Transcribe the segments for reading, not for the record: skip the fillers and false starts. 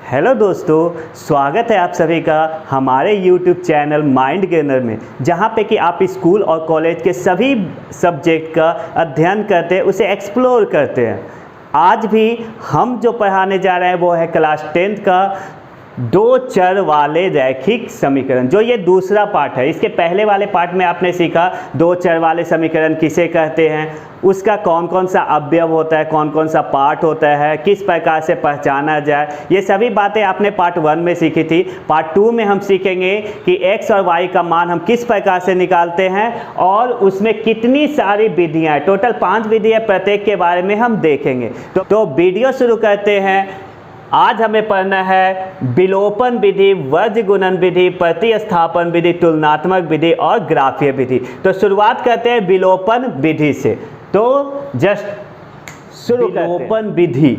Hello दोस्तों, स्वागत है आप सभी का हमारे YouTube चैनल माइंड गेनर में, जहाँ पे कि आप स्कूल और कॉलेज के सभी सब्जेक्ट का अध्ययन करते हैं, उसे एक्सप्लोर करते हैं। आज भी हम जो पढ़ाने जा रहे हैं वो है क्लास 10th का दो चर वाले रैखिक समीकरण, जो ये दूसरा पार्ट है। इसके पहले वाले पार्ट में आपने सीखा दो चर वाले समीकरण किसे कहते हैं, उसका कौन कौन सा अवयव होता है, कौन कौन सा पार्ट होता है, किस प्रकार से पहचाना जाए, ये सभी बातें आपने पार्ट 1 में सीखी थी। पार्ट 2 में हम सीखेंगे कि x और y का मान हम किस प्रकार से निकालते हैं और उसमें कितनी सारी विधियाँ हैं। टोटल 5 विधियाँ, प्रत्येक के बारे में हम देखेंगे। तो वीडियो शुरू करते हैं। आज हमें पढ़ना है विलोपन विधि, वर्ज गुणन विधि, प्रतिस्थापन विधि, तुलनात्मक विधि और ग्राफीय विधि। तो शुरुआत करते हैं विलोपन विधि से। तो जस्ट शुरू विलोपन विधि।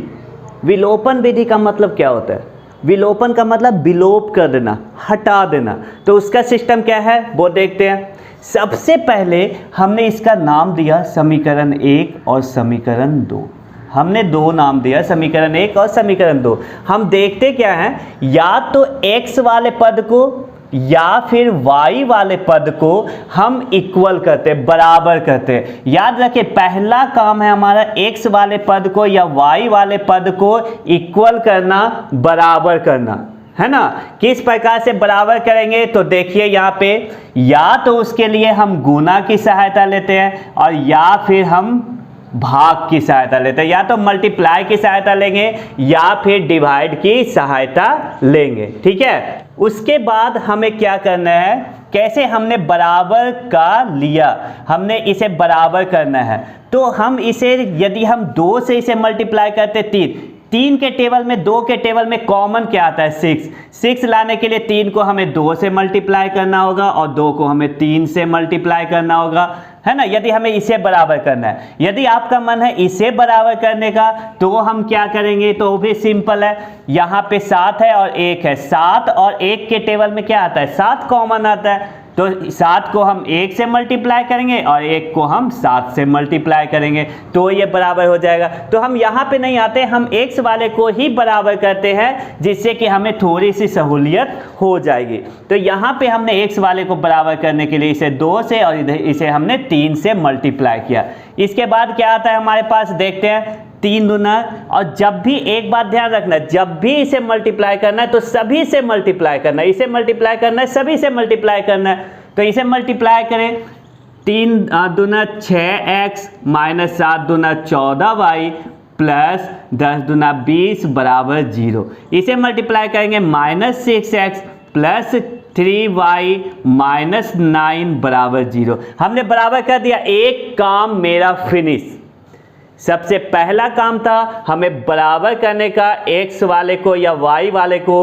विलोपन विधि का मतलब क्या होता है? विलोपन का मतलब विलोप कर देना, हटा देना। तो उसका सिस्टम क्या है वो देखते हैं। सबसे पहले हमने इसका नाम दिया समीकरण 1 और समीकरण 2। हमने दो नाम दिया, समीकरण 1 और समीकरण 2। हम देखते क्या हैं, या तो x वाले पद को या फिर y वाले पद को हम इक्वल करते हैं, बराबर करते हैं। याद रखें, पहला काम है हमारा x वाले पद को या y वाले पद को इक्वल करना, बराबर करना, है ना। किस प्रकार से बराबर करेंगे तो देखिए यहाँ पे, या तो उसके लिए हम गुणा की सहायता लेते हैं और या फिर हम भाग की सहायता लेते हैं। या तो मल्टीप्लाई की सहायता लेंगे या फिर डिवाइड की सहायता लेंगे, ठीक है। उसके बाद हमें क्या करना है, कैसे हमने बराबर का लिया, हमने इसे बराबर करना है। तो हम इसे, यदि हम 2 से इसे मल्टीप्लाई करते 3 के टेबल में, 2 के टेबल में कॉमन क्या आता है 6 लाने के लिए 3 को हमें 2 से मल्टीप्लाई करना होगा और 2 को हमें 3 से मल्टीप्लाई करना होगा, है ना। यदि हमें इसे बराबर करना है, यदि आपका मन है इसे बराबर करने का, तो हम क्या करेंगे, तो वो भी सिंपल है। यहाँ पे 7 है और 1 है, 7 और 1 के टेबल में क्या आता है 7 कॉमन आता है। तो 7 को हम 1 से मल्टीप्लाई करेंगे और 1 को हम 7 से मल्टीप्लाई करेंगे, तो ये बराबर हो जाएगा। तो हम यहाँ पे नहीं आते, हम x वाले को ही बराबर करते हैं, जिससे कि हमें थोड़ी सी सहूलियत हो जाएगी। तो यहाँ पे हमने x वाले को बराबर करने के लिए इसे 2 से और इधर इसे हमने 3 से मल्टीप्लाई किया। इसके बाद क्या आता है हमारे पास, देखते हैं 3 दूना। और जब भी, एक बात ध्यान रखना, जब भी इसे मल्टीप्लाई करना है तो सभी से मल्टीप्लाई करना है, इसे मल्टीप्लाई करना है सभी से मल्टीप्लाई करना है। तो इसे मल्टीप्लाई करें, 3 दूना 6x माइनस 7 दूना 14y प्लस 10 दूना 20 बराबर 0। इसे मल्टीप्लाई करेंगे minus 6x plus 3y minus 9 बराबर 0। हमने बराबर कर दिया, एक काम मेरा फिनिश। सबसे पहला काम था हमें बराबर करने का, x वाले को या y वाले को,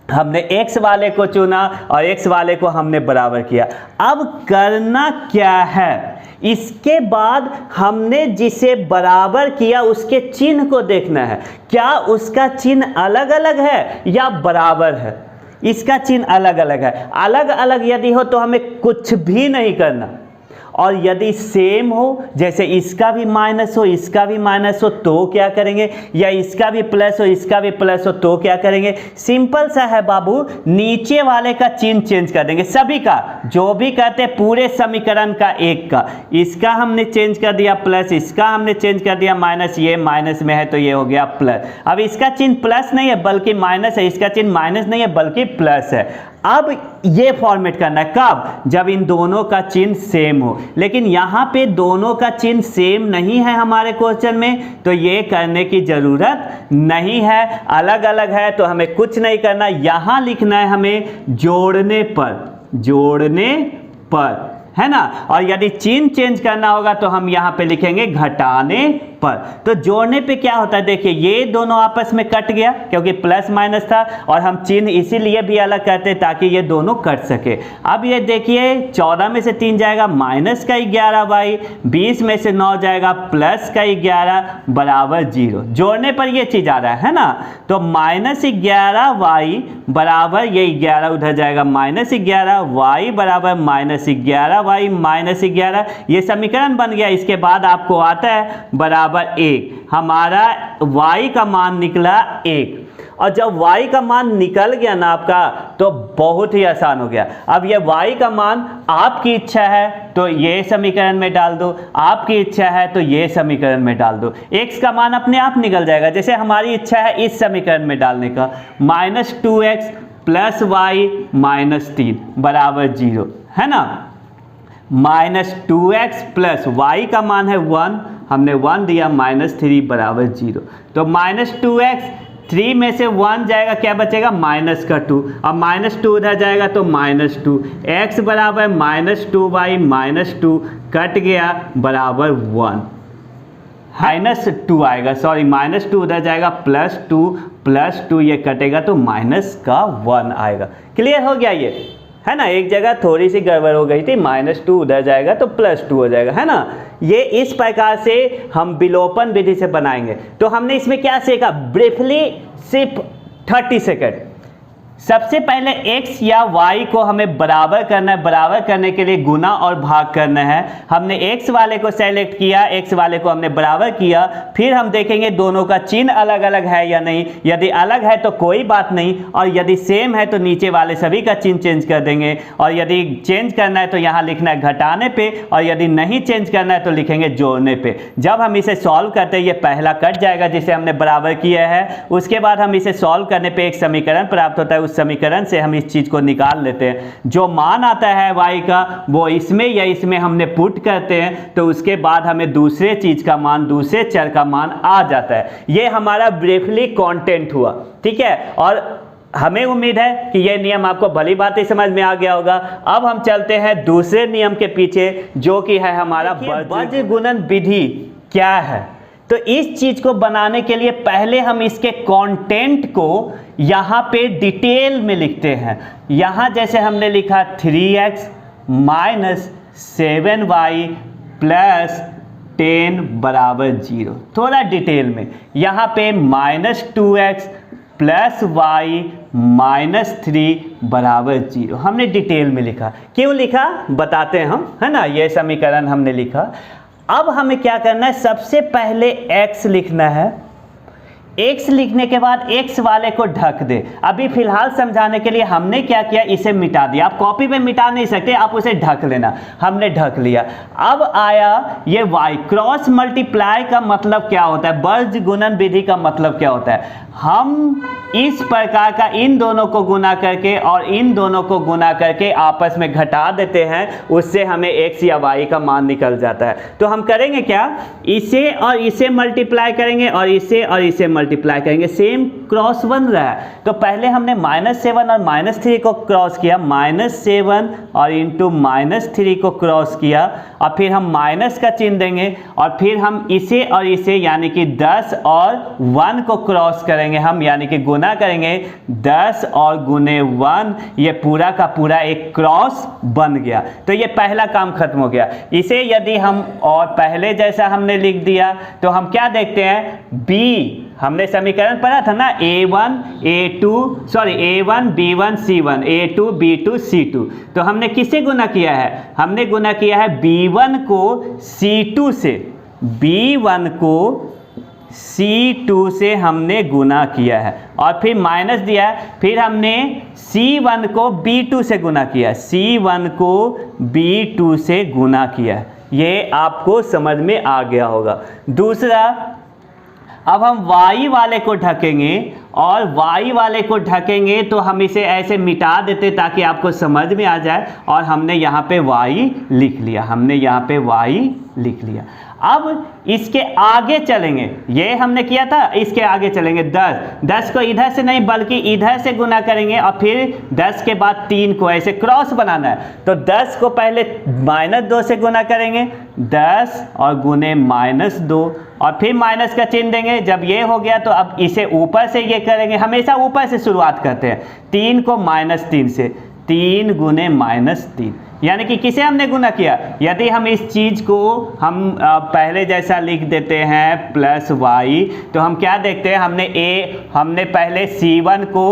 हमने x वाले को चुना और x वाले को हमने बराबर किया। अब करना क्या है, इसके बाद हमने जिसे बराबर किया उसके चिन्ह को देखना है, क्या उसका चिन्ह अलग अलग है या बराबर है। इसका चिन्ह अलग अलग है, अलग अलग यदि हो तो हमें कुछ भी नहीं करना, और यदि सेम हो, जैसे इसका भी माइनस हो इसका भी माइनस हो, तो क्या करेंगे, या इसका भी प्लस हो इसका भी प्लस हो, तो क्या करेंगे। सिंपल सा है बाबू, नीचे वाले का चिन्ह चेंज कर देंगे, सभी का, जो भी कहते हैं पूरे समीकरण का, एक का, इसका हमने चेंज कर दिया प्लस, इसका हमने चेंज कर दिया माइनस, ये माइनस में है तो ये हो गया प्लस। अब इसका चिन्ह प्लस नहीं है बल्कि माइनस है, इसका चिन्ह माइनस नहीं है बल्कि प्लस है। अब ये फॉर्मेट करना है कब, जब इन दोनों का चिन्ह सेम हो। लेकिन यहाँ पे दोनों का चिन्ह सेम नहीं है हमारे क्वेश्चन में, तो ये करने की ज़रूरत नहीं है। अलग अलग है तो हमें कुछ नहीं करना, यहाँ लिखना है हमें जोड़ने पर, है ना। और यदि चिन्ह चेंज करना होगा तो हम यहाँ पे लिखेंगे घटाने पर। तो जोड़ने पे क्या होता है, देखिए ये दोनों आपस में कट गया क्योंकि प्लस माइनस था, और हम चिन्ह इसीलिए भी अलग करते हैं ताकि ये दोनों कट सके। अब ये देखिए 14 में से 3 जाएगा माइनस का 11y, 20 में से 9 जाएगा प्लस का 11 बराबर 0। जोड़ने पर ये चीज़ आ रहा है ना। तो माइनस 11y बराबर, ये 11 उधर जाएगा माइनस 11y बराबर माइनस 11y माइनस 11, ये समीकरण बन गया। इसके बाद आपको आता है बराबर 1, हमारा y का मान निकला 1। और जब y का मान निकल गया ना आपका तो बहुत ही आसान हो गया। अब ये y का मान आपकी इच्छा है तो ये समीकरण में डाल दो, आपकी इच्छा है तो ये समीकरण में डाल दो, x का मान अपने आप निकल जाएगा। जैसे हमारी इच्छा है इस समीकरण में डालने का, -2x प्लस वाई -3 बराबर 0 है ना। -2x प्लस वाई का मान है 1, हमने 1 दिया, -3 बराबर 0। तो -2x 3 में से 1 जाएगा, क्या बचेगा -2। अब -2 उधर जाएगा तो -2, x बराबर -2y -2 कट गया बराबर 1, -2 आएगा, सॉरी -2 उधर जाएगा +2 ये कटेगा तो -1 आएगा। क्लियर हो गया ये, है ना। एक जगह थोड़ी सी गड़बड़ हो गई थी, -2 उधर जाएगा तो +2 हो जाएगा, है ना। ये इस प्रकार से हम विलोपन विधि से बनाएंगे। तो हमने इसमें क्या सीखा ब्रीफली, सिर्फ 30 सेकेंड। सबसे पहले x या y को हमें बराबर करना है, बराबर करने के लिए गुना और भाग करना है। हमने x वाले को सेलेक्ट किया, x वाले को हमने बराबर किया, फिर हम देखेंगे दोनों का चिन्ह अलग अलग है या नहीं। यदि अलग है तो कोई बात नहीं, और यदि सेम है तो नीचे वाले सभी का चिन्ह चेंज कर देंगे। और यदि चेंज करना है तो यहाँ लिखना है घटाने पे, और यदि नहीं चेंज करना है तो लिखेंगे जोड़ने पे। जब हम इसे सॉल्व करते हैं ये पहला कट जाएगा जिसे हमने बराबर किया है, उसके बाद हम इसे सॉल्व करने पे एक समीकरण प्राप्त होता है, समीकरण से हम इस चीज को निकाल लेते हैं। जो मान आता है y का वो इसमें या इसमें हमने पुट करते हैं, तो उसके बाद हमें दूसरे चीज का मान, दूसरे चर का मान आ जाता है। ये हमारा ब्रीफली कंटेंट हुआ, ठीक है। और हमें उम्मीद है कि यह नियम आपको भली बात ही समझ में आ गया होगा। अब हम चलते हैं दूसरे नियम के पीछे, जो कि है हमारा वज्र गुणन विधि। क्या है तो इस चीज को बनाने के लिए पहले हम इसके कंटेंट को यहाँ पे डिटेल में लिखते हैं। यहाँ जैसे हमने लिखा 3x - 7y + 10 बराबर 0, थोड़ा डिटेल में। यहाँ पे -2x + y -3 बराबर 0 हमने डिटेल में लिखा। क्यों लिखा बताते हैं हम, है ना। ये समीकरण हमने लिखा। अब हमें क्या करना है, सबसे पहले x लिखना है। x लिखने के बाद x वाले को ढक दे। अभी फिलहाल समझाने के लिए हमने क्या किया, इसे मिटा दिया। आप कॉपी में मिटा नहीं सकते, आप उसे ढक लेना। हमने ढक लिया। अब आया ये y। क्रॉस मल्टीप्लाई का मतलब क्या होता है, वज्र गुणन विधि का मतलब क्या होता है। हम इस प्रकार का इन दोनों को गुना करके और इन दोनों को गुना करके आपस में घटा देते हैं, उससे हमें x या y का मान निकल जाता है। तो हम करेंगे क्या, इसे और इसे मल्टीप्लाई करेंगे और इसे मल्टीप्लाई करेंगे। सेम क्रॉस बन रहा है। तो पहले हमने -7 और -3 को क्रॉस किया, -7 और इंटू -3 को क्रॉस किया, और फिर हम माइनस का चिन्ह देंगे, और फिर हम इसे और इसे यानी कि 10 और 1 को क्रॉस करेंगे हम, यानी कि गुना करेंगे। 10 और गुने 1, ये पूरा का पूरा एक क्रॉस बन गया। तो ये पहला काम खत्म हो गया। इसे यदि हम और पहले जैसा हमने लिख दिया तो हम क्या देखते हैं, b हमने समीकरण पढ़ा था ना, a1 b1 c1 a2 b2 c2। तो हमने किससे गुना किया है, हमने गुना किया है b1 को c2 से, b1 को c2 से हमने गुना किया है, और फिर माइनस दिया है। फिर हमने c1 को b2 से गुना किया, c1 को b2 से गुना किया। ये आपको समझ में आ गया होगा। दूसरा, अब हम y वाले को ढकेंगे, और y वाले को ढकेंगे तो हम इसे ऐसे मिटा देते ताकि आपको समझ में आ जाए। और हमने यहाँ पे y लिख लिया, हमने यहाँ पे y लिख लिया। अब इसके आगे चलेंगे, ये हमने किया था, इसके आगे चलेंगे। 10 को इधर से नहीं बल्कि इधर से गुना करेंगे, और फिर 10 के बाद 3 को ऐसे क्रॉस बनाना है। तो 10 को पहले -2 से गुना करेंगे, 10 और गुने -2, और फिर माइनस का चिन्ह देंगे। जब ये हो गया तो अब इसे ऊपर से ये करेंगे, हमेशा ऊपर से शुरुआत करते हैं। 3 को -3 से, 3 गुने -3, यानी कि किसे हमने गुना किया। यदि हम इस चीज़ को हम पहले जैसा लिख देते हैं +y, तो हम क्या देखते हैं, हमने पहले c1 को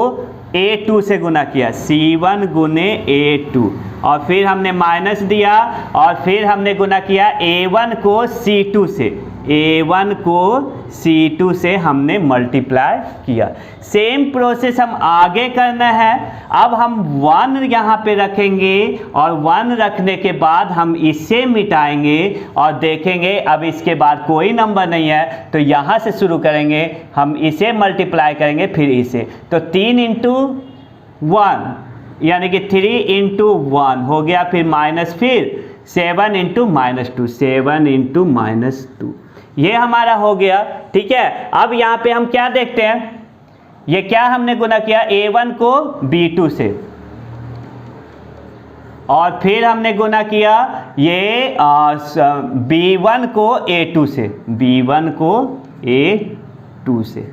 a2 से गुना किया, c1 गुने a2, और फिर हमने माइनस दिया, और फिर हमने गुना किया a1 को c2 से, A1 को C2 से हमने मल्टीप्लाई किया। सेम प्रोसेस हम आगे करना है। अब हम 1 यहाँ पे रखेंगे और 1 रखने के बाद हम इसे मिटाएंगे और देखेंगे अब इसके बाद कोई नंबर नहीं है, तो यहाँ से शुरू करेंगे, हम इसे मल्टीप्लाई करेंगे फिर इसे, तो 3 इंटू 1 यानी कि 3 इंटू 1 हो गया, फिर माइनस, फिर 7 इंटू -2, 7 इंटू -2, ये हमारा हो गया। ठीक है, अब यहाँ पे हम क्या देखते हैं, ये क्या हमने गुना किया, A1 को B2 से और फिर हमने गुना किया ये B1 को A2 से, B1 को A2 से।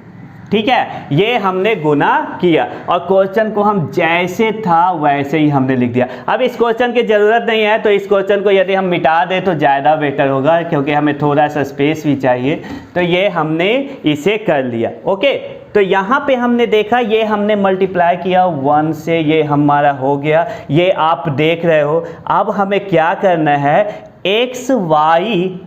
ठीक है, ये हमने गुना किया और क्वेश्चन को हम जैसे था वैसे ही हमने लिख दिया। अब इस क्वेश्चन की ज़रूरत नहीं है, तो इस क्वेश्चन को यदि हम मिटा दें तो ज़्यादा बेटर होगा, क्योंकि हमें थोड़ा सा स्पेस भी चाहिए। तो ये हमने इसे कर लिया। ओके, तो यहाँ पे हमने देखा, ये हमने मल्टीप्लाई किया 1 से, ये हमारा हो गया, ये आप देख रहे हो। अब हमें क्या करना है, एक्स वाई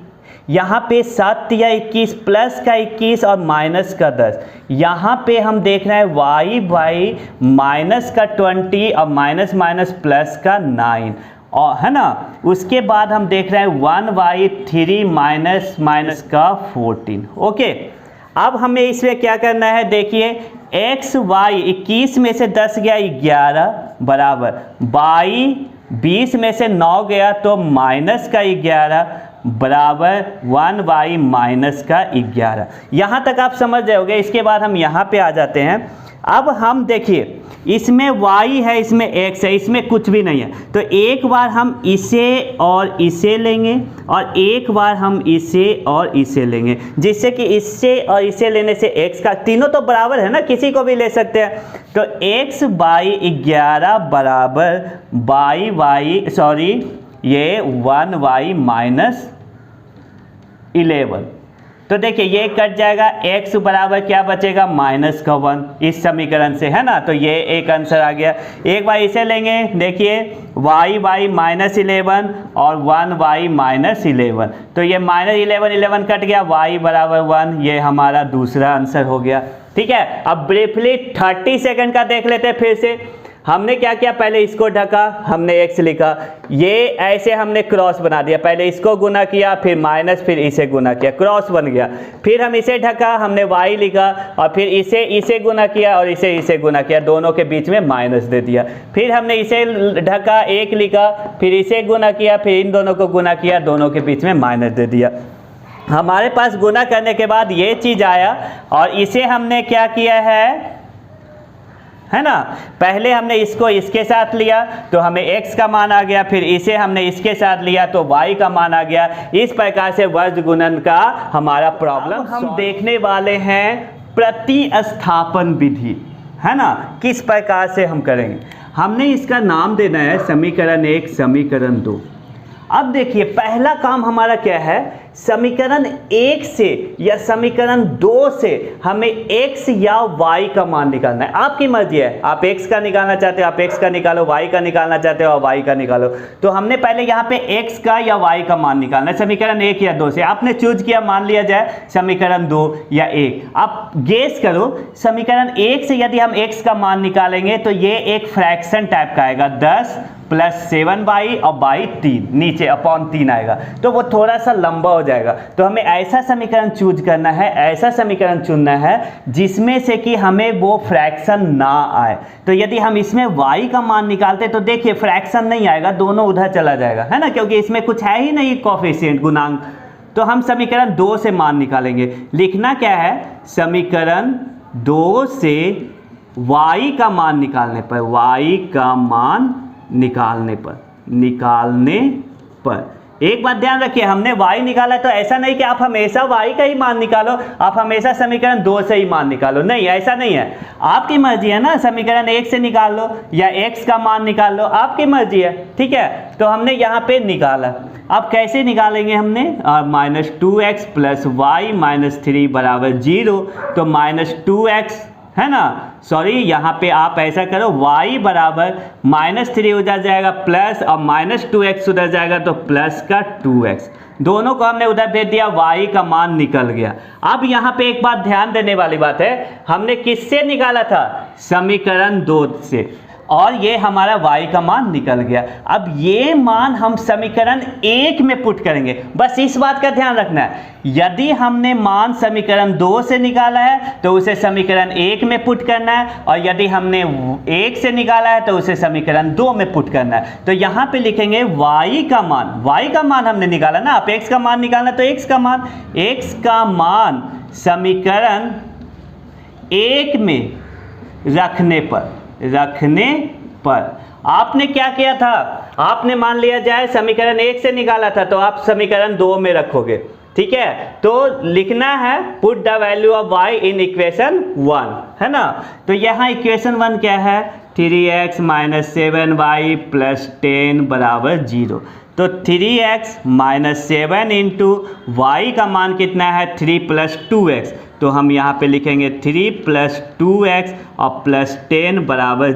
यहाँ पे 7 या 21 प्लस का 21 और माइनस का 10, यहाँ पे हम देख रहे हैं वाई बाई माइनस का 20 और माइनस माइनस प्लस का 9, और है ना, उसके बाद हम देख रहे हैं 1/3 माइनस माइनस का 14। ओके, अब हमें इसमें क्या करना है, देखिए एक्स वाई 21 में से 10 गया 11 बराबर बाई 20 में से 9 गया तो माइनस का 11 बराबर 1 माइनस का 11। यहाँ तक आप समझ जाओगे। इसके बाद हम यहाँ पे आ जाते हैं। अब हम देखिए, इसमें y है, इसमें x है, इसमें कुछ भी नहीं है, तो एक बार हम इसे और इसे लेंगे और एक बार हम इसे और इसे लेंगे, जिससे कि इससे और इसे लेने से x का, तीनों तो बराबर है ना, किसी को भी ले सकते हैं। तो x बाई 11 बराबर ये 1 माइनस 11। तो देखिए ये कट जाएगा, x बराबर क्या बचेगा, माइनस का 1 इस समीकरण से, है ना। तो ये एक आंसर आ गया। एक बार इसे लेंगे, देखिए y बाई -11 और 1 माइनस 11, तो ये -11 कट गया, y बराबर 1, ये हमारा दूसरा आंसर हो गया। ठीक है, अब ब्रीफली 30 सेकंड का देख लेते हैं। फिर से हमने क्या किया, पहले इसको ढका, हमने x लिखा, ये ऐसे हमने क्रॉस बना दिया, पहले इसको गुना किया फिर माइनस, फिर इसे गुना किया, क्रॉस बन गया। फिर हम इसे ढका, हमने y लिखा और फिर इसे गुना किया और इसे गुना किया, दोनों के बीच में माइनस दे दिया। फिर हमने इसे ढका, 1 लिखा, फिर इसे गुना किया, फिर इन दोनों को गुना किया, दोनों के बीच में माइनस दे दिया। हमारे पास गुना करने के बाद ये चीज़ आया और इसे हमने क्या किया है ना, पहले हमने इसको इसके साथ लिया तो हमें x का मान आ गया, फिर इसे हमने इसके साथ लिया तो y का मान आ गया। इस प्रकार से वर्ग गुणन का हमारा प्रॉब्लम हम देखने वाले हैं प्रतिस्थापन विधि, है ना, किस प्रकार से हम करेंगे। हमने इसका नाम देना है समीकरण 1, समीकरण 2। अब देखिए पहला काम हमारा क्या है, समीकरण 1 से या समीकरण 2 से हमें x या y का मान निकालना है। आपकी मर्जी है, आप x का निकालना चाहते हो आप x का निकालो, y का निकालना चाहते हो y का निकालो। तो हमने पहले यहाँ पे x का या y का मान निकालना है, समीकरण 1 या 2 से। आपने चूज किया, मान लिया जाए समीकरण 2 या 1। आप गेस करो, समीकरण 1 से यदि हम x का मान निकालेंगे तो ये एक फ्रैक्शन टाइप का आएगा, 10 प्लस 7y और बाई 3, नीचे अपॉन 3 आएगा, तो वो थोड़ा सा लंबा हो जाएगा। तो हमें ऐसा समीकरण चूज करना है, ऐसा समीकरण चुनना है जिसमें से कि हमें वो फ्रैक्शन ना आए। तो यदि हम इसमें y का मान निकालते तो देखिए फ्रैक्शन नहीं आएगा, दोनों उधर चला जाएगा, है ना, क्योंकि इसमें कुछ है ही नहीं कोएफिशिएंट, गुणांक। तो हम समीकरण 2 से मान निकालेंगे। लिखना क्या है, समीकरण 2 से y का मान निकालने पर, y का मान निकालने पर एक बात ध्यान रखिए, हमने y निकाला तो ऐसा नहीं कि आप हमेशा y का ही मान निकालो, आप हमेशा समीकरण 2 से ही मान निकालो, नहीं, ऐसा नहीं है। आपकी मर्जी है ना, समीकरण 1 से निकाल लो या x का मान निकाल लो, आपकी मर्जी है। ठीक है, तो हमने यहाँ पे निकाला। अब कैसे निकालेंगे, हमने -2x प्लस y -3 बराबर 0, तो -2x है ना। सॉरी, यहाँ पे आप ऐसा करो, y बराबर -3 उधर जाएगा प्लस, और -2x उधर जाएगा तो प्लस का 2x, दोनों को हमने उधर भेज दिया, y का मान निकल गया। अब यहाँ पे एक बात ध्यान देने वाली बात है, हमने किससे निकाला था, समीकरण 2 से, और ये हमारा y का मान निकल गया। अब ये मान हम समीकरण 1 में पुट करेंगे, बस इस बात का ध्यान रखना है, यदि हमने मान समीकरण 2 से निकाला है तो उसे समीकरण 1 में पुट करना है, और यदि हमने 1 से निकाला है तो उसे समीकरण 2 में पुट करना है। तो यहाँ पे लिखेंगे y का मान हमने निकाला ना, आप x का मान निकालना तो x का मान समीकरण 1 में रखने पर आपने क्या किया था, आपने मान लिया जाए समीकरण 1 से निकाला था तो आप समीकरण 2 में रखोगे, ठीक है। तो लिखना है put the value of y in equation 1, है ना। तो यहाँ इक्वेशन 1 क्या है, 3x - 7y + 10 = 0। तो 3x - 7 इंटू y का मान कितना है, 3 + 2x, तो हम यहाँ पे लिखेंगे 3 + 2x और +10 =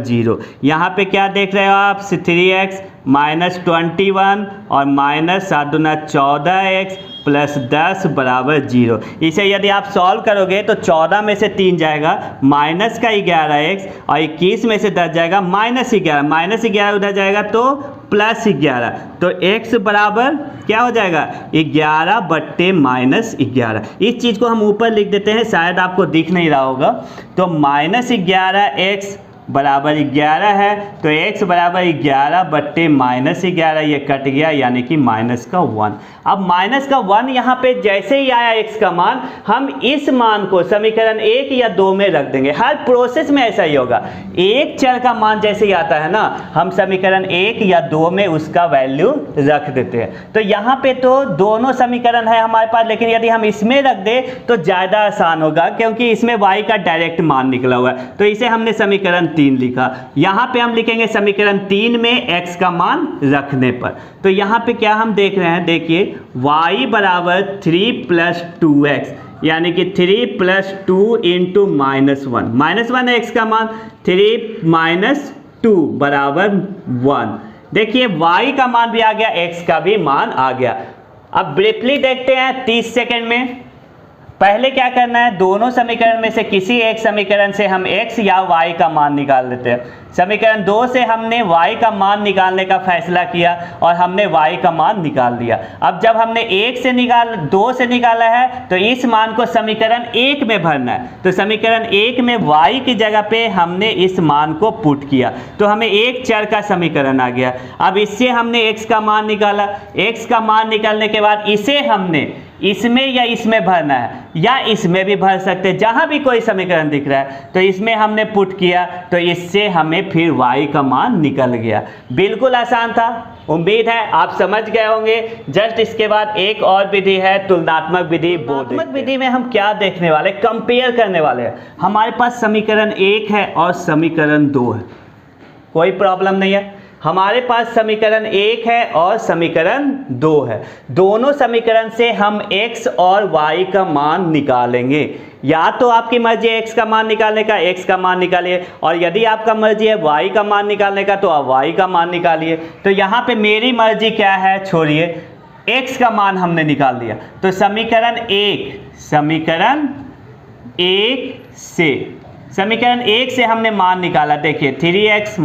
0। यहाँ पे क्या देख रहे हो आप, 3x - 21 और -7 दूना 14x + 10 = 0। इसे यदि आप सॉल्व करोगे तो 14 में से 3 जाएगा -11x, और 21 में से 10 जाएगा -11 उधर जाएगा तो +11, तो x बराबर क्या हो जाएगा, 11/-11। इस चीज़ को हम ऊपर लिख देते हैं, शायद आपको दिख नहीं रहा होगा। तो -11x बराबर 11 है, तो x बराबर 11/-11, ये कट गया, यानी कि -1। अब -1 यहाँ पे जैसे ही आया x का मान, हम इस मान को समीकरण 1 या 2 में रख देंगे। हर प्रोसेस में ऐसा ही होगा, एक चर का मान जैसे ही आता है ना, हम समीकरण 1 या 2 में उसका वैल्यू रख देते हैं। तो यहाँ पे तो दोनों समीकरण है हमारे पास, लेकिन यदि हम इसमें रख दें तो ज़्यादा आसान होगा, क्योंकि इसमें y का डायरेक्ट मान निकला हुआ है। तो इसे हमने समीकरण 3 लिखा। यहाँ पे हम लिखेंगे समीकरण 3 में x का मान रखने पर। तो यहाँ पे क्या हम देख रहे हैं, देखिए y बराबर 3 + 2x, यानी कि 3 + 2 इंटू -1 है x का मान, 3 - 2 = 1। देखिए y का मान भी आ गया, x का भी मान आ गया। अब ब्रीफली देखते हैं 30 सेकेंड में। पहले क्या करना है, दोनों समीकरण में से किसी एक समीकरण से हम x या y का मान निकाल लेते हैं। समीकरण 2 से हमने y का मान निकालने का फैसला किया और हमने y का मान निकाल दिया। अब जब हमने 2 से निकाला है तो इस मान को समीकरण 1 में भरना है। तो समीकरण 1 में y की जगह पे हमने इस मान को पुट किया, तो हमें एक चर का समीकरण आ गया। अब इससे हमने x का मान निकाला, x का मान निकालने के बाद इसे हमने इसमें या इसमें भरना है, या इसमें भी भर सकते हैं, जहाँ भी कोई समीकरण दिख रहा है। तो इसमें हमने पुट किया, तो इससे हमें फिर y का मान निकल गया। बिल्कुल आसान था, उम्मीद है आप समझ गए होंगे। जस्ट इसके बाद एक और विधि है, तुलनात्मक विधि। तुलनात्मक विधि में हम क्या देखने वाले, कंपेयर करने वाले हैं। हमारे पास समीकरण 1 है और समीकरण 2 है, कोई प्रॉब्लम नहीं है। हमारे पास समीकरण 1 है और समीकरण 2 है। दोनों समीकरण से हम x और y का मान निकालेंगे। या तो आपकी मर्जी है x का मान निकालने का, x का मान निकालिए, और यदि आपका मर्जी है y का मान निकालने का तो आप y का मान निकालिए। तो यहाँ पे मेरी मर्जी क्या है, छोड़िए, x का मान हमने निकाल दिया। तो समीकरण 1 से हमने मान निकाला। देखिए 3x -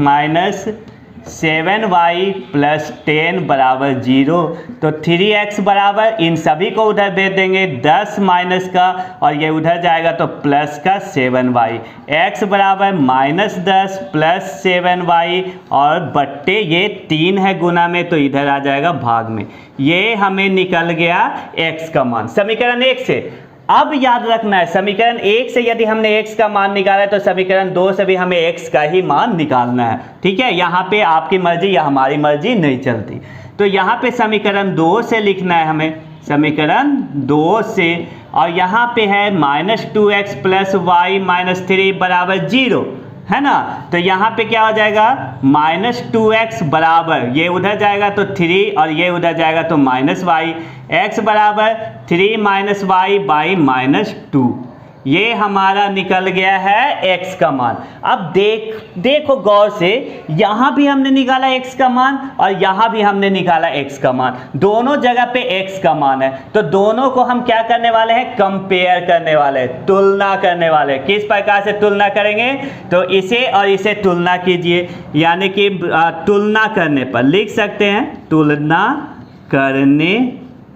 7y + 10 = 0। तो 3x बराबर, इन सभी को उधर भेज देंगे, 10 माइनस का, और ये उधर जाएगा तो प्लस का 7y। x बराबर -10 + 7y, और बट्टे ये 3 है गुना में, तो इधर आ जाएगा भाग में। ये हमें निकल गया x का मान समीकरण 1 से। अब याद रखना है, समीकरण 1 से यदि हमने x का मान निकाला है तो समीकरण 2 से भी हमें x का ही मान निकालना है, ठीक है। यहाँ पे आपकी मर्जी या हमारी मर्जी नहीं चलती। तो यहाँ पे समीकरण 2 से लिखना है हमें, समीकरण 2 से, और यहाँ पे है -2x + y - 3 = 0, है ना। तो यहाँ पे क्या हो जाएगा, -2x बराबर, ये उधर जाएगा तो 3 और ये उधर जाएगा तो -y, x बराबर 3 - y/-2। ये हमारा निकल गया है x का मान। अब देखो गौर से, यहाँ भी हमने निकाला x का मान और यहाँ भी हमने निकाला x का मान, दोनों जगह पे x का मान है। तो दोनों को हम क्या करने वाले हैं, कंपेयर करने वाले हैं, तुलना करने वाले हैं। किस प्रकार से तुलना करेंगे, तो इसे और इसे तुलना कीजिए, यानी कि तुलना करने पर लिख सकते हैं, तुलना करने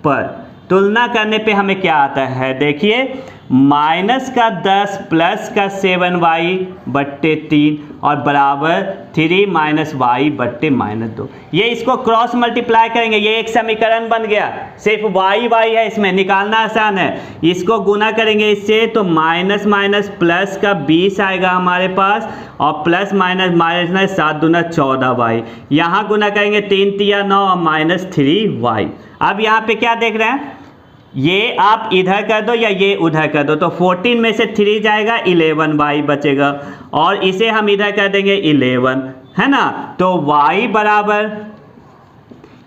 पर, तुलना करने पे हमें क्या आता है, देखिए माइनस का 10 प्लस का 7y/3 और बराबर 3 माइनस y/-2। ये इसको क्रॉस मल्टीप्लाई करेंगे, ये एक समीकरण बन गया, सिर्फ y है, इसमें निकालना आसान है। इसको गुना करेंगे इससे तो माइनस माइनस प्लस का 20 आएगा हमारे पास, और प्लस माइनस माइनस 7 दूना 14y, यहाँ गुना करेंगे 3 तिया 9 और माइनस 3y। अब यहाँ पे क्या देख रहे हैं, ये आप इधर कर दो या ये उधर कर दो, तो 14 में से 3 जाएगा, 11y बचेगा, और इसे हम इधर कर देंगे 11, है ना। तो y बराबर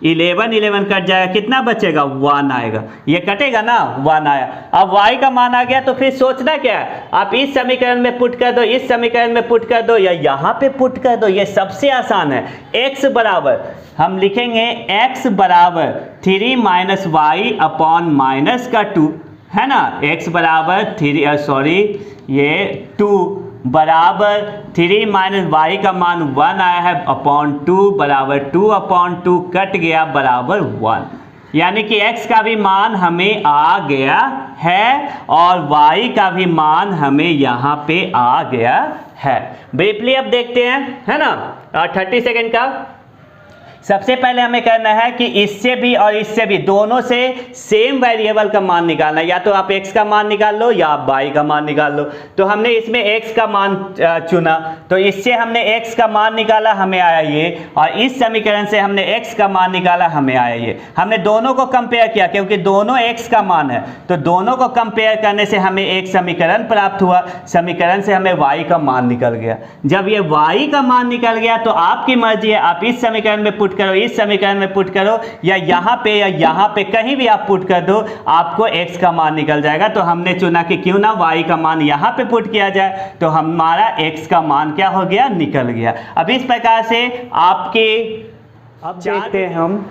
11 कट जाएगा, कितना बचेगा, 1 आएगा। ये कटेगा ना, 1 आया। अब y का मान आ गया, तो फिर सोचना क्या है, आप इस समीकरण में पुट कर दो, इस समीकरण में पुट कर दो, या यहाँ पे पुट कर दो, ये सबसे आसान है। x बराबर हम लिखेंगे x बराबर 3 माइनस वाई अपॉन माइनस का 2, है ना। x बराबर 2 बराबर 3 माइनस वाई का मान 1 आया है अपॉन 2 बराबर 2/2 कट गया बराबर 1, यानी कि x का भी मान हमें आ गया है और y का भी मान हमें यहाँ पे आ गया है। ब्रीफली अब देखते हैं, है ना, 30 सेकेंड का। सबसे पहले हमें करना है कि इससे भी और इससे भी, दोनों से सेम वेरिएबल का मान निकालना है। या तो आप x का मान निकाल लो या आप y का मान निकाल लो। तो हमने इसमें x का मान चुना, तो इससे हमने x का मान निकाला, हमें आया ये, और इस समीकरण से हमने x का मान निकाला, हमें आया ये। हमने दोनों को कंपेयर किया क्योंकि दोनों x का मान है, तो दोनों को कंपेयर करने से हमें एक समीकरण प्राप्त हुआ, समीकरण से हमें y का मान निकल गया। जब ये y का मान निकल गया तो आपकी मर्जी है, आप इस समीकरण में पुट करो, इस समीकरण में पुट करो, या यहाँ पे कहीं भी आप पुट कर दो, आपको x का मान निकल जाएगा। तो हमने चुना कि क्यों ना y का मान यहाँ पे पुट किया जाए, तो हमारा x का मान क्या हो गया, निकल गया। अब इस प्रकार से आपके, अब देखते हैं हम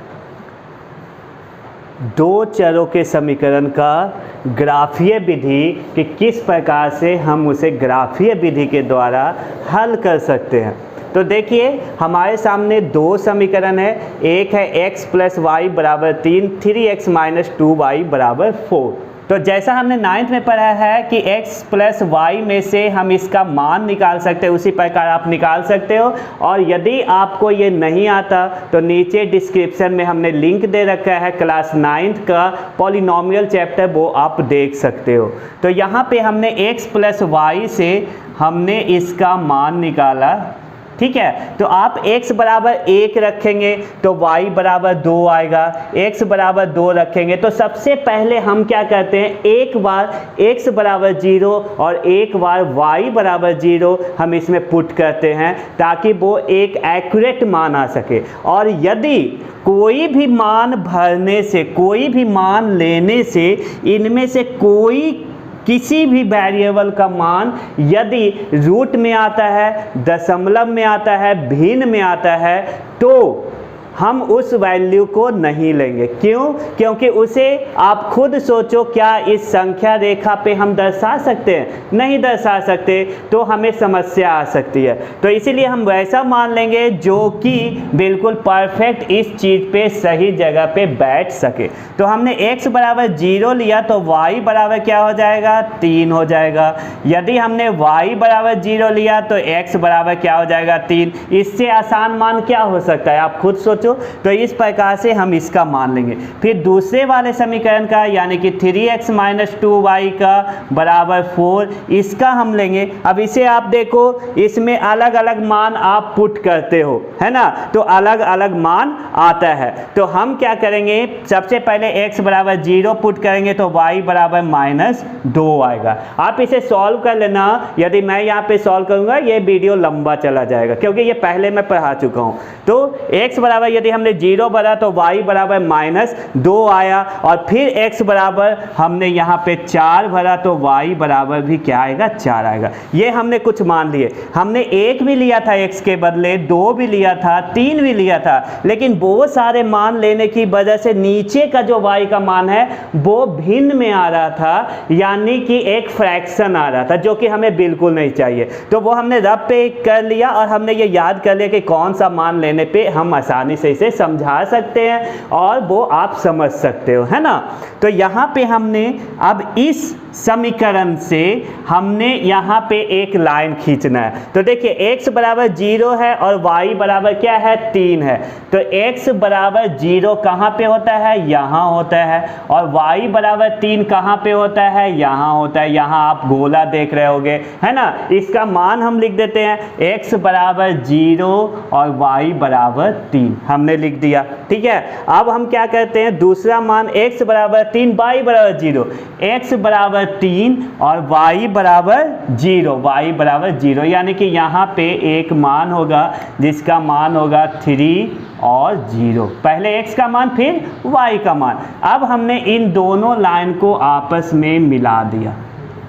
दो चरों के समीकरण का ग्राफीय विधि कि किस प्रकार से हम उसे ग्राफीय विधि के द्वारा हल कर सकते हैं। तो देखिए हमारे सामने दो समीकरण है, एक है x प्लस वाई बराबर 3, 3x माइनस 2y बराबर 4। तो जैसा हमने 9th में पढ़ा है कि x प्लस वाई में से हम इसका मान निकाल सकते हैं, उसी प्रकार आप निकाल सकते हो। और यदि आपको ये नहीं आता तो नीचे डिस्क्रिप्शन में हमने लिंक दे रखा है क्लास 9th का पॉलिनोमियल चैप्टर, वो आप देख सकते हो। तो यहाँ पे हमने x प्लस वाई से हमने इसका मान निकाला, ठीक है। तो आप x बराबर 1 रखेंगे तो y बराबर 2 आएगा, x बराबर 2 रखेंगे तो सबसे पहले हम क्या करते हैं, एक बार x बराबर 0 और एक बार y बराबर 0 हम इसमें पुट करते हैं ताकि वो एक एक्यूरेट मान आ सके। और यदि कोई भी मान भरने से, कोई भी मान लेने से इनमें से कोई किसी भी वेरिएबल का मान यदि रूट में आता है, दशमलव में आता है, भिन्न में आता है, तो हम उस वैल्यू को नहीं लेंगे। क्यों? क्योंकि उसे आप खुद सोचो, क्या इस संख्या रेखा पे हम दर्शा सकते हैं? नहीं दर्शा सकते, तो हमें समस्या आ सकती है। तो इसीलिए हम वैसा मान लेंगे जो कि बिल्कुल परफेक्ट इस चीज़ पे सही जगह पे बैठ सके। तो हमने x बराबर 0 लिया तो y बराबर क्या हो जाएगा, 3 हो जाएगा। यदि हमने y बराबर 0 लिया तो x बराबर क्या हो जाएगा, 3। इससे आसान मान क्या हो सकता है, आप खुद सोचो। तो इस प्रकार से हम इसका मान लेंगे। फिर दूसरे वाले समीकरण का यानी कि 3x माइनस 2y का बराबर 4, इसका हम लेंगे। अब इसे आप देखो, इसमें अलग अलग मान आप पुट करते हो, है ना, तो अलग अलग मान आता है। तो हम क्या करेंगे, सबसे पहले x बराबर 0 पुट करेंगे तो y बराबर माइनस 2 आएगा। आप इसे सॉल्व कर लेना, यदि मैं यहाँ पे सॉल्व करूँगा ये वीडियो लंबा चला जाएगा क्योंकि ये पहले मैं पढ़ा चुका हूँ। तो x बराबर यदि हमने 0 भरा तो y बराबर -2 आया, और फिर x बराबर हमने यहाँ पे 4 भरा तो y बराबर भी क्या आएगा, 4 आएगा। ये हमने कुछ मान लिए। हमने 1 भी लिया था x के बदले, 2 भी लिया था, 3 भी लिया था, लेकिन वो सारे मान लेने की वजह से नीचे का जो y का मान है वो भिन्न में आ रहा था, यानी कि एक फ्रैक्शन आ रहा था, जो कि हमें बिल्कुल नहीं चाहिए। तो वो हमने रब पे कर लिया और हमने ये याद कर लिया कि कौन सा मान लेने पे हम आसानी से इसे समझा सकते हैं और वो आप समझ सकते हो, है ना। तो यहाँ पे हमने अब इस समीकरण से हमने यहाँ पे एक लाइन खींचना है। तो देखिए x बराबर 0 है और y बराबर क्या है, 3 है। तो x बराबर 0 कहाँ पे होता है, यहाँ होता है, और y बराबर 3 कहाँ पे होता है, यहाँ होता है। यहाँ आप गोला देख रहे होगे, है ना। इसका मान हम लिख देते हैं, x बराबर 0 और y बराबर 3 हमने लिख दिया, ठीक है। अब हम क्या करते हैं, दूसरा मान x बराबर 3 y बराबर 0, x बराबर 3 और y बराबर 0, y बराबर 0, यानी कि यहाँ पे एक मान होगा जिसका मान होगा 3 और 0। पहले x का मान फिर y का मान। अब हमने इन दोनों लाइन को आपस में मिला दिया,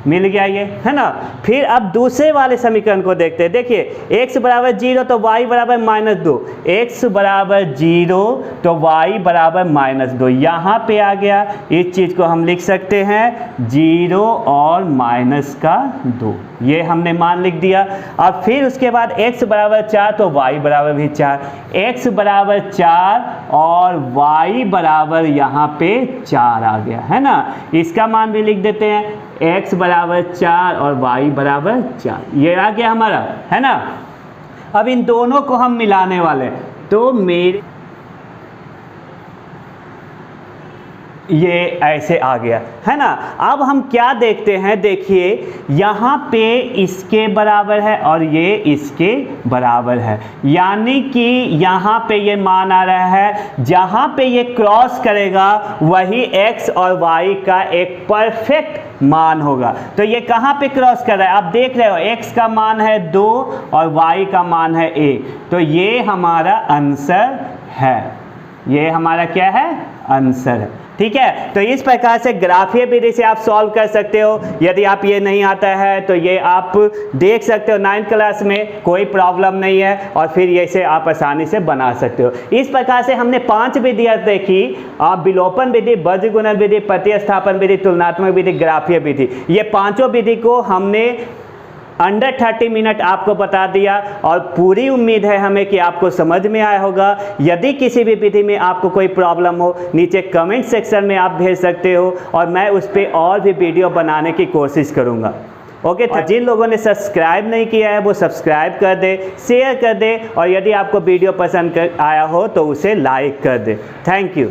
मिल गया ये, है ना। फिर अब दूसरे वाले समीकरण को देखते हैं। देखिए x बराबर 0 तो y बराबर -2, x बराबर 0 तो y बराबर -2, यहाँ पे आ गया। इस चीज़ को हम लिख सकते हैं 0 और -2, ये हमने मान लिख दिया। अब फिर उसके बाद x बराबर 4 तो y बराबर भी 4, x बराबर 4 और y बराबर यहाँ पे 4 आ गया, है ना। इसका मान भी लिख देते हैं, x बराबर 4 और y बराबर 4, ये आ गया हमारा, है ना। अब इन दोनों को हम मिलाने वाले, तो मेरे ये ऐसे आ गया, है ना। अब हम क्या देखते हैं, देखिए यहाँ पे इसके बराबर है और ये इसके बराबर है, यानी कि यहाँ पे ये मान आ रहा है, जहाँ पे ये क्रॉस करेगा वही x और y का एक परफेक्ट मान होगा। तो ये कहाँ पे क्रॉस कर रहा है, आप देख रहे हो x का मान है 2 और y का मान है 1, तो ये हमारा आंसर है, ये हमारा क्या है, आंसर है, ठीक है। तो इस प्रकार से ग्राफीय विधि से आप सॉल्व कर सकते हो। यदि आप ये नहीं आता है तो ये आप देख सकते हो 9th क्लास में, कोई प्रॉब्लम नहीं है, और फिर ये से आप आसानी से बना सकते हो। इस प्रकार से हमने 5 विधियाँ देखी, विलोपन विधि, वज्रगुणन विधि, प्रतिस्थापन विधि, तुलनात्मक विधि, ग्राफीय विधि। ये पांचों विधि को हमने अंडर 30 मिनट आपको बता दिया, और पूरी उम्मीद है हमें कि आपको समझ में आया होगा। यदि किसी भी विधि में आपको कोई प्रॉब्लम हो, नीचे कमेंट सेक्शन में आप भेज सकते हो, और मैं उस पर और भी वीडियो बनाने की कोशिश करूँगा। ओके, जिन लोगों ने सब्सक्राइब नहीं किया है वो सब्सक्राइब कर दे, शेयर कर दे, और यदि आपको वीडियो पसंद आया हो तो उसे लाइक कर दे। Thank you.